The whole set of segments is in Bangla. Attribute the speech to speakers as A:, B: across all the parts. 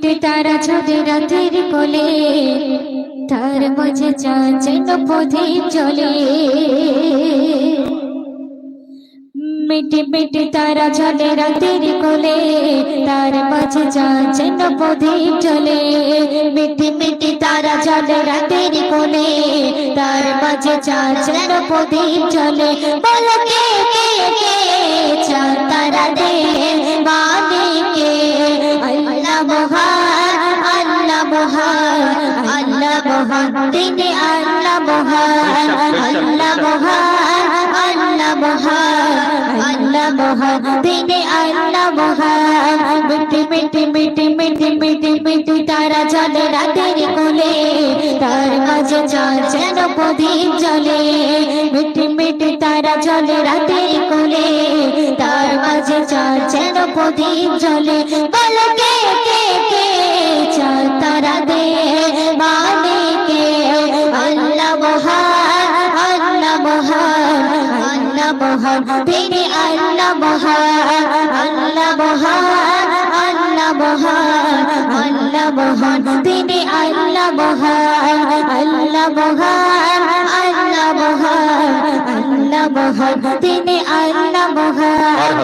A: মিটে তারা ঝরে রাতের কোলে, তার মাঝে চাঁদ যেন প্রদীপ জ্বলে। মিটে মিটে তারা ঝরে রাতের কোলে, তার মাঝে চাঁদ যেন প্রদীপ জ্বলে। মিটে মিটে তারা ঝরে রাতের কোলে, তার মাঝে চাঁদ যেন প্রদীপ জ্বলে। বলো কে কে কে চাঁদ তারা দে মালিকে, আল্লাহ মহান, আল্লাহ মহান, আল্লাহ মহান, তিনি আল্লাহ মহান, আল্লাহ মহান, আল্লাহ মহান, আল্লাহ মহান, তিনি আল্লাহ মহান। মিটি মিটি মিটি মিটি মিটি মিটি তারা জ্বলে রাতের কোলে, তার মাঝে চাঁদ যেন প্রদীপ জ্বলে। মিটি মিটি তারা জ্বলে রাতের কোলে, তার মাঝে চাঁদ যেন প্রদীপ জ্বলে। বলো কে কে কে চাঁদ তারা দে মালিকে, আল্লাহ মহান, আল্লাহ মহান, আল্লাহ মহান, তিনি আল্লাহ মহান, আল্লাহ মহান, আল্লাহ মহান, আল্লাহ মহান, তিনি আল্লাহ মহান, আল্লাহ মহান, আল্লাহ মহান, আল্লাহ মহান, তিনি আল্লাহ মহান,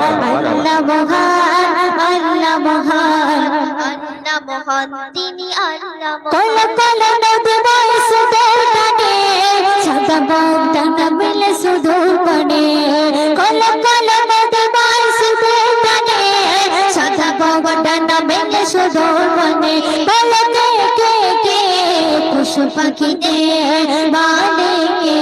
A: আল্লাহ মহান, আল্লাহ মহান, আল্লাহ মহান, তিনি আল্লাহ মহান। কল কল নদী বয় সুদূর টানে, সাদা বাগদানা মিলে সুদূর পানে। কল কল নদী বয় সুদূর টানে, সাদা বাগদানা মিলে সুদূর পানে। বলো কে কে কে পশু পাখি দে মালিকে,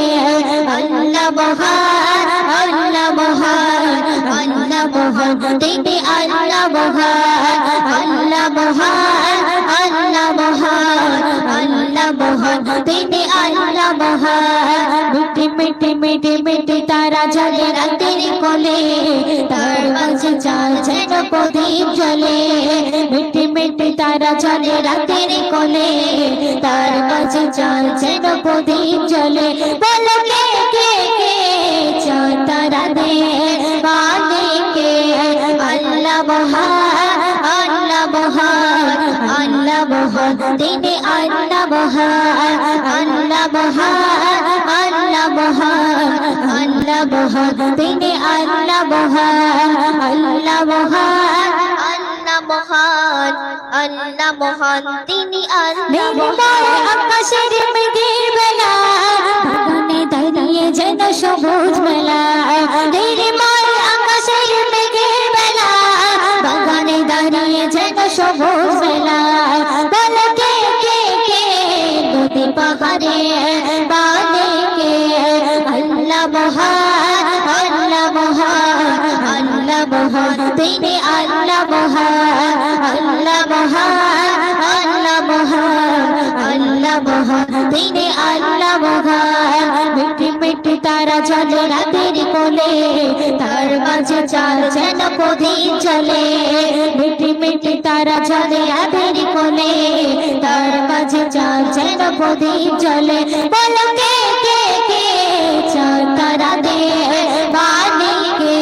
A: আল্লাহ মহান, আল্লাহ মহান, আল্লাহ মহান, তিনি আল্লাহ মহান, আল্লাহ মহান, আল্লাহ মহান, আল্লাহ মহান, তিনি আল্লাহ মহান। মিটি মিটি মিটি মিটি তারা জ্বলে রাতের কোলে, তার মাঝে চাঁদ যেন প্রদীপ জ্বলে। মিটি মিটি তারা জ্বলে রাতের কোলে, তার মাঝে চাঁদ যেন প্রদীপ জ্বলে। বলো কে কে কে চাঁদ তারা দে মালিকে, আল্লাহ মহান, আল্লাহ মহান, আল্লাহ মহান, তিনি আল্লাহ মহান, আল্লাহ মহান, আল্লাহ মহান, আল্লাহ মহান, তিনি আল্লাহ মহান, আল্লাহ মহান, আল্লাহ মহান, আল্লাহ মহান, তিনি আল্লাহ মহান। আকাশের মেঘের বেলা, বাগানে দাঁড়িয়ে যেন সবুজ মেলা। নির্মল আকাশের মেঘের বেলা, বাগানে দাঁড়িয়ে যেন সবুজ মেলা। বলো কে কে কে নদী পাহাড়ে মালিকে, আল্লাহ মহান, আল্লাহ মহান, আল্লাহ মহান, তিনি আল্লাহ মহান, আল্লাহ মহান, আল্লাহ মহান, আল্লাহ মহান, তিনি আল্লাহ মহান। মিটি মিটি তারা জ্বলে রাতের কোলে, তার মাঝে চাঁদ যেন প্রদীপ জ্বলে। মিটি মিটি তারা জ্বলে রাতের কোলে, তার মাঝে চাঁদ যেন প্রদীপ জ্বলে। বলো কে কে কে চাঁদ তারা দে মালিকে,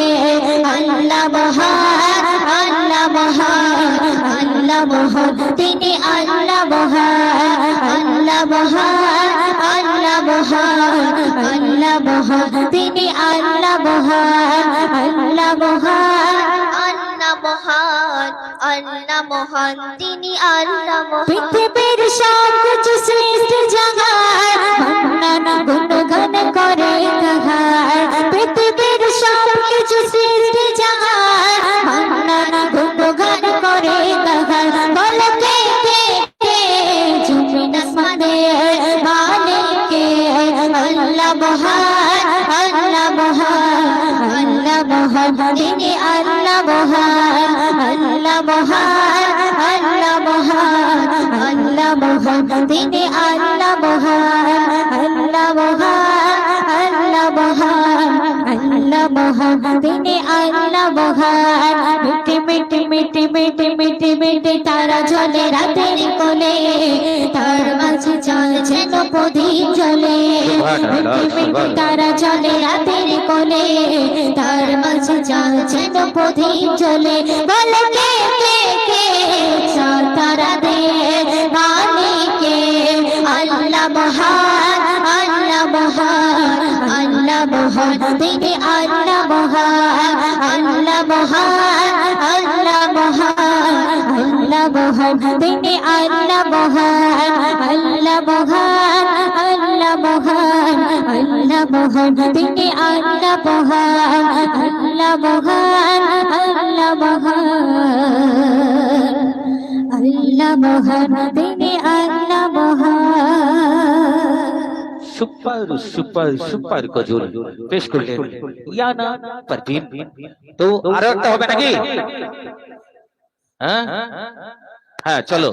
A: আল্লাহ মহান, আল্লাহ মহান, আল্লাহ মহান, তিনি আল্লাহ মহান, আল্লাহ মহান, আল্লাহ মহান, আল্লাহ মহান, তিনি আল্লাহ মহান, আল্লাহ মহান, আল্লাহ মহান, আল্লাহ মহান, তিনি আল্লাহ মহান। পৃথিবীর সব কিছু সৃষ্টি জাগায়, বর্ণনা গুণগান করে গায়। পৃথিবীর সব কিছু সৃষ্টি জাগায়, বর্ণনা গুণগান করে গায়। বলো কে কে কে জমিন আসমানে মালিকে, আল্লাহ মহান, আল্লাহ মহান, আল্লাহ মহান, তিনি আল্লাহ মহান, আল্লাহ মহান, আল্লাহ মহান, আল্লাহ মহান, তিনি আল্লাহ মহান, আল্লাহ মহান, আল্লাহ মহান, আল্লাহ মহান, তিনি আল্লাহ মহান। মিটি মিটি মিটি মিটি মিটি মিটি তারা জ্বলে রাতের কোলে, তার মাঝে চাঁদ যেন প্রদীপ জ্বলে। মিটি মিটি তারা জ্বলে রাতের কোলে, তার মাঝে চাঁদ যেন প্রদীপ জ্বলে। বলো কে কে কে চাঁদ তারা দে মহান আল্লাহ মহান আল্লাহ মহান তিনি আল্লাহ মহান আল্লাহ মহান আল্লাহ মহান আল্লাহ মহান তিনি আল্লাহ মহান আল্লাহ মহান আল্লাহ মহান আল্লাহ মহান তিনি আল্লাহ মহান আল্লাহ মহান আল্লাহ মহান আল্লাহ মহান তিনি আল্লাহ মহান
B: সুপার সুপার সুপার গজল পেশ করলেন ইয়ানা পারভীন। তো আরো একটা হবে নাকি? হ্যাঁ হ্যাঁ চলো।